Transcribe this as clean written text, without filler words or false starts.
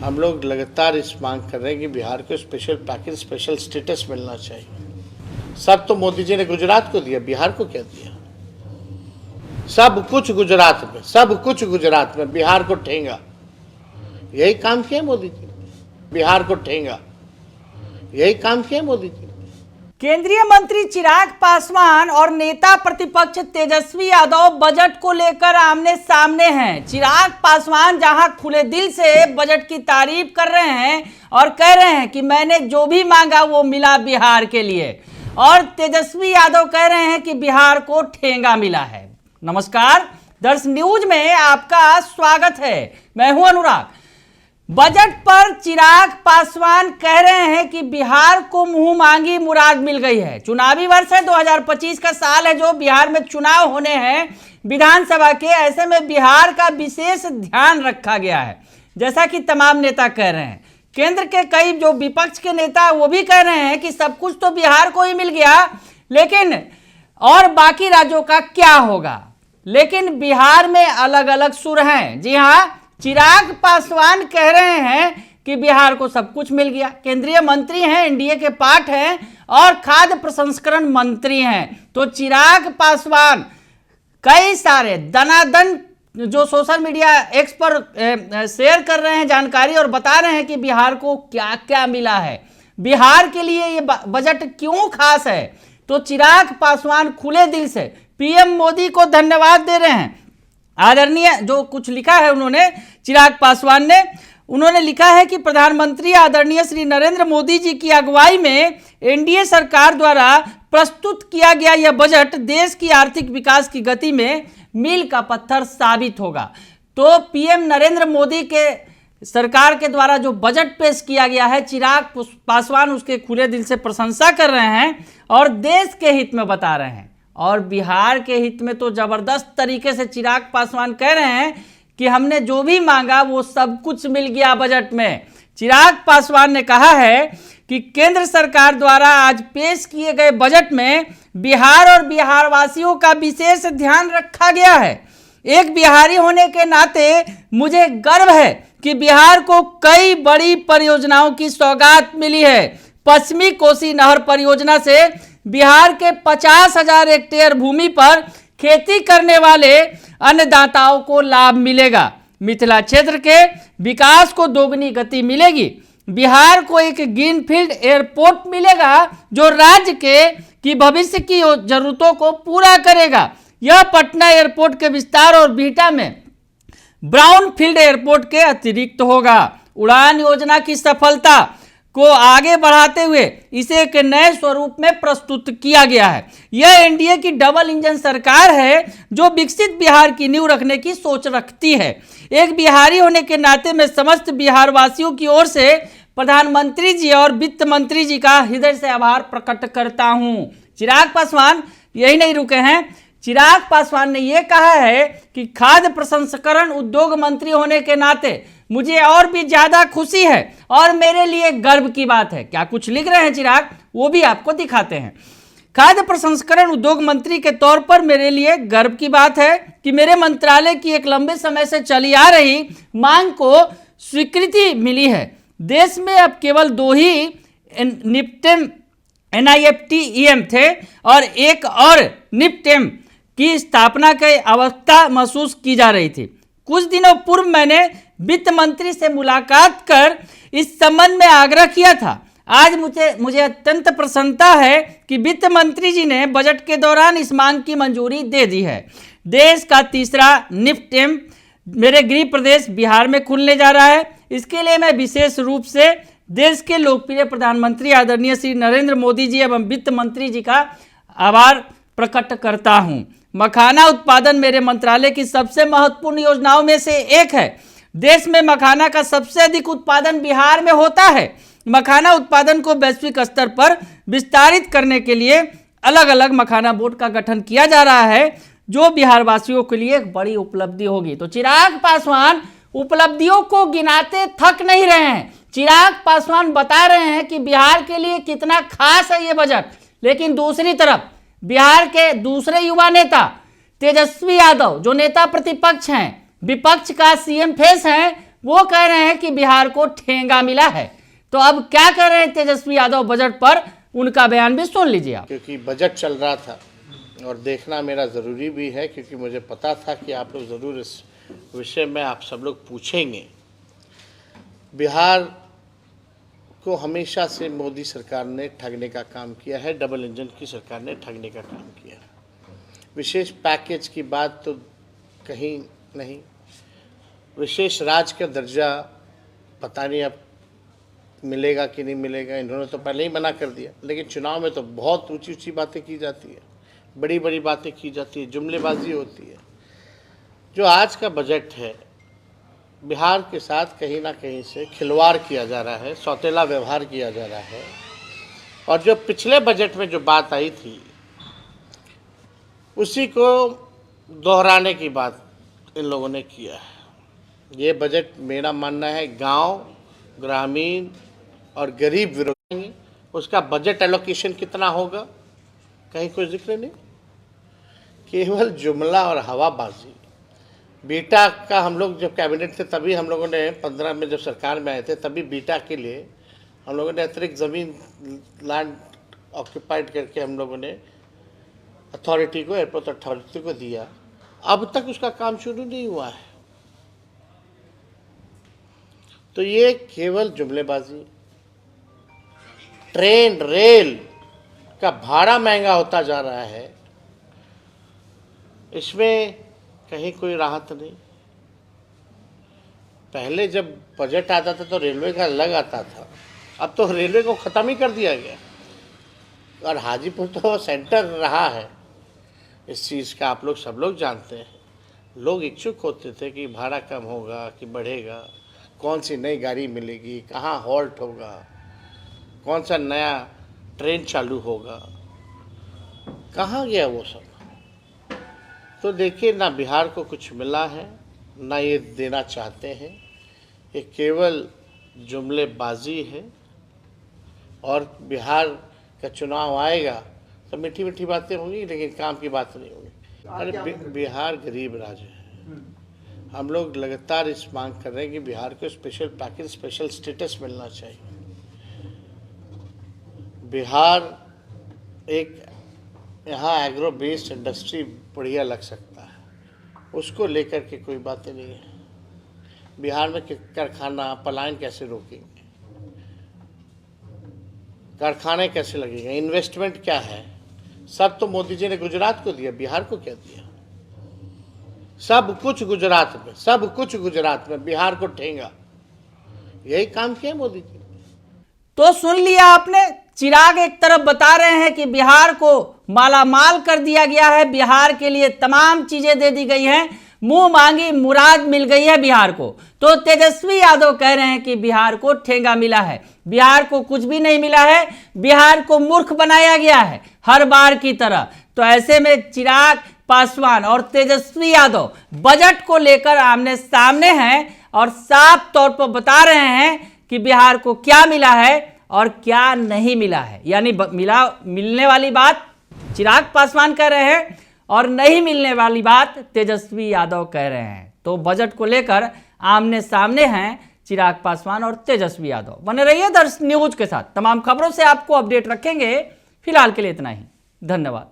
हम लोग लगातार इस मांग कर रहे हैं कि बिहार को स्पेशल पैकेज, स्पेशल स्टेटस मिलना चाहिए। सब तो मोदी जी ने गुजरात को दिया, बिहार को क्या दिया? सब कुछ गुजरात में, सब कुछ गुजरात में, बिहार को ठेंगा। यही काम किया मोदी जी, बिहार को ठेंगा, यही काम किया मोदी जी। केंद्रीय मंत्री चिराग पासवान और नेता प्रतिपक्ष तेजस्वी यादव बजट को लेकर आमने सामने हैं। चिराग पासवान जहां खुले दिल से बजट की तारीफ कर रहे हैं और कह रहे हैं कि मैंने जो भी मांगा वो मिला बिहार के लिए, और तेजस्वी यादव कह रहे हैं कि बिहार को ठेंगा मिला है। नमस्कार, दर्श न्यूज में आपका स्वागत है। मैं हूं अनुराग। बजट पर चिराग पासवान कह रहे हैं कि बिहार को मुंह मांगी मुराद मिल गई है। चुनावी वर्ष है, 2025 का साल है, जो बिहार में चुनाव होने हैं विधानसभा के। ऐसे में बिहार का विशेष ध्यान रखा गया है, जैसा कि तमाम नेता कह रहे हैं। केंद्र के कई जो विपक्ष के नेता वो भी कह रहे हैं कि सब कुछ तो बिहार को ही मिल गया, लेकिन और बाकी राज्यों का क्या होगा। लेकिन बिहार में अलग अलग सुर हैं। जी हाँ, चिराग पासवान कह रहे हैं कि बिहार को सब कुछ मिल गया। केंद्रीय मंत्री हैं, एनडीए के पार्ट हैं और खाद्य प्रसंस्करण मंत्री हैं। तो चिराग पासवान कई सारे दनादन जो सोशल मीडिया एक्स पर शेयर कर रहे हैं जानकारी, और बता रहे हैं कि बिहार को क्या क्या मिला है, बिहार के लिए ये बजट क्यों खास है। तो चिराग पासवान खुले दिल से पीएम मोदी को धन्यवाद दे रहे हैं। आदरणीय जो कुछ लिखा है उन्होंने, चिराग पासवान ने, उन्होंने लिखा है कि प्रधानमंत्री आदरणीय श्री नरेंद्र मोदी जी की अगुवाई में एनडीए सरकार द्वारा प्रस्तुत किया गया यह बजट देश की आर्थिक विकास की गति में मील का पत्थर साबित होगा। तो पीएम नरेंद्र मोदी के सरकार के द्वारा जो बजट पेश किया गया है, चिराग पासवान उसके खुले दिल से प्रशंसा कर रहे हैं और देश के हित में बता रहे हैं। और बिहार के हित में तो जबरदस्त तरीके से चिराग पासवान कह रहे हैं कि हमने जो भी मांगा वो सब कुछ मिल गया बजट में। चिराग पासवान ने कहा है कि केंद्र सरकार द्वारा आज पेश किए गए बजट में बिहार और बिहारवासियों का विशेष ध्यान रखा गया है। एक बिहारी होने के नाते मुझे गर्व है कि बिहार को कई बड़ी परियोजनाओं की सौगात मिली है। पश्चिमी कोसी नहर परियोजना से बिहार के 50,000 हेक्टेयर भूमि पर खेती करने वाले अन्नदाताओं को लाभ मिलेगा। मिथिला क्षेत्र के विकास को दोगुनी गति मिलेगी। बिहार को एक ग्रीनफील्ड एयरपोर्ट मिलेगा जो राज्य की भविष्य की जरूरतों को पूरा करेगा। यह पटना एयरपोर्ट के विस्तार और बिहटा में ब्राउन फील्ड एयरपोर्ट के अतिरिक्त होगा। उड़ान योजना की सफलता को आगे बढ़ाते हुए इसे एक नए स्वरूप में प्रस्तुत किया गया है। यह एनडीए की डबल इंजन सरकार है जो विकसित बिहार की नींव रखने की सोच रखती है। एक बिहारी होने के नाते मैं समस्त बिहार वासियों की ओर से प्रधानमंत्री जी और वित्त मंत्री जी का हृदय से आभार प्रकट करता हूं। चिराग पासवान यही नहीं रुके हैं। चिराग पासवान ने यह कहा है कि खाद्य प्रसंस्करण उद्योग मंत्री होने के नाते मुझे और भी ज्यादा खुशी है और मेरे लिए गर्व की बात है। क्या कुछ लिख रहे हैं चिराग, वो भी आपको दिखाते हैं। खाद्य प्रसंस्करण उद्योग मंत्री के तौर पर मेरे लिए गर्व की बात है कि मेरे मंत्रालय की एक लंबे समय से चली आ रही मांग को स्वीकृति मिली है। देश में अब केवल 2 ही निफ्टेम NIFTEM थे और एक और निफ्टेम की स्थापना की आवश्यकता महसूस की जा रही थी। कुछ दिनों पूर्व मैंने वित्त मंत्री से मुलाकात कर इस संबंध में आग्रह किया था। आज मुझे अत्यंत प्रसन्नता है कि वित्त मंत्री जी ने बजट के दौरान इस मांग की मंजूरी दे दी है। देश का तीसरा निफ्टेम मेरे गृह प्रदेश बिहार में खुलने जा रहा है। इसके लिए मैं विशेष रूप से देश के लोकप्रिय प्रधानमंत्री आदरणीय श्री नरेंद्र मोदी जी एवं वित्त मंत्री जी का आभार प्रकट करता हूं। मखाना उत्पादन मेरे मंत्रालय की सबसे महत्वपूर्ण योजनाओं में से एक है। देश में मखाना का सबसे अधिक उत्पादन बिहार में होता है। मखाना उत्पादन को वैश्विक स्तर पर विस्तारित करने के लिए अलग अलग मखाना बोर्ड का गठन किया जा रहा है, जो बिहार वासियों के लिए एक बड़ी उपलब्धि होगी। तो चिराग पासवान उपलब्धियों को गिनाते थक नहीं रहे हैं। चिराग पासवान बता रहे हैं कि बिहार के लिए कितना खास है ये बजट। लेकिन दूसरी तरफ बिहार के दूसरे युवा नेता तेजस्वी यादव जो नेता प्रतिपक्ष हैं, विपक्ष का सीएम फेस हैं, वो कह रहे हैं कि बिहार को ठेंगा मिला है। तो अब क्या कर रहे हैं तेजस्वी यादव बजट पर, उनका बयान भी सुन लीजिए आप। क्योंकि बजट चल रहा था और देखना मेरा ज़रूरी भी है, क्योंकि मुझे पता था कि आप लोग ज़रूर इस विषय में आप सब लोग पूछेंगे। बिहार को हमेशा से मोदी सरकार ने ठगने का काम किया है, डबल इंजन की सरकार ने ठगने का काम किया है। विशेष पैकेज की बात तो कहीं नहीं, विशेष राज्य का दर्जा पता नहीं अब मिलेगा कि नहीं मिलेगा, इन्होंने तो पहले ही मना कर दिया। लेकिन चुनाव में तो बहुत ऊंची ऊंची बातें की जाती है, बड़ी बड़ी बातें की जाती है, जुमलेबाजी होती है। जो आज का बजट है, बिहार के साथ कहीं ना कहीं से खिलवाड़ किया जा रहा है, सौतेला व्यवहार किया जा रहा है। और जो पिछले बजट में जो बात आई थी उसी को दोहराने की बात इन लोगों ने किया है। ये बजट मेरा मानना है गांव, ग्रामीण और गरीब विरोधी। उसका बजट एलोकेशन कितना होगा कहीं कोई जिक्र नहीं, केवल जुमला और हवाबाजी। बीटा का हम लोग जब कैबिनेट थे तभी हम लोगों ने 15 में जब सरकार में आए थे तभी बीटा के लिए हम लोगों ने अतिरिक्त ज़मीन लैंड ऑक्यूपाइड करके हम लोगों ने अथॉरिटी को, एयरपोर्ट अथॉरिटी को दिया। अब तक उसका काम शुरू नहीं हुआ है। तो ये केवल जुमलेबाजी। ट्रेन रेल का भाड़ा महंगा होता जा रहा है, इसमें कहीं कोई राहत नहीं। पहले जब बजट आता था तो रेलवे का अलग आता था, अब तो रेलवे को ख़त्म ही कर दिया गया। और हाजीपुर तो सेंटर रहा है इस चीज़ का, आप लोग सब लोग जानते हैं। लोग इच्छुक होते थे कि भाड़ा कम होगा कि बढ़ेगा, कौन सी नई गाड़ी मिलेगी, कहाँ हॉल्ट होगा, कौन सा नया ट्रेन चालू होगा, कहाँ गया वो सब। तो देखिए, ना बिहार को कुछ मिला है, ना ये देना चाहते हैं। ये केवल जुमलेबाजी है। और बिहार का चुनाव आएगा तो मीठी मीठी बातें होंगी, लेकिन काम की बात नहीं होगी। अरे बिहार गरीब राज्य है। हम लोग लगातार इस मांग कर रहे हैं कि बिहार को स्पेशल पैकेज, स्पेशल स्टेटस मिलना चाहिए। बिहार एक यहाँ एग्रो बेस्ड इंडस्ट्री बढ़िया लग सकता है, उसको लेकर के कोई बातें नहीं है। बिहार में कारखाना पलायन कैसे रोकेंगे, कारखाने कैसे लगेंगे, इन्वेस्टमेंट क्या है, सब तो मोदी जी ने गुजरात को दिया, बिहार को क्या दिया? सब कुछ गुजरात में, सब कुछ गुजरात में, बिहार को ठेंगा। यही काम किया मोदी जी। तो सुन लिया आपने, चिराग एक तरफ बता रहे हैं कि बिहार को मालामाल कर दिया गया है, बिहार के लिए तमाम चीजें दे दी गई हैं, मुंह मांगी मुराद मिल गई है बिहार को। तो तेजस्वी यादव कह रहे हैं कि बिहार को ठेंगा मिला है, बिहार को कुछ भी नहीं मिला है, बिहार को मूर्ख बनाया गया है हर बार की तरह। तो ऐसे में चिराग पासवान और तेजस्वी यादव बजट को लेकर आमने सामने हैं और साफ तौर पर बता रहे हैं कि बिहार को क्या मिला है और क्या नहीं मिला है। यानी मिलने वाली बात चिराग पासवान कह रहे हैं और नहीं मिलने वाली बात तेजस्वी यादव कह रहे हैं। तो बजट को लेकर आमने सामने हैं चिराग पासवान और तेजस्वी यादव। बने रहिए दर्श न्यूज के साथ, तमाम खबरों से आपको अपडेट रखेंगे। फिलहाल के लिए इतना ही, धन्यवाद।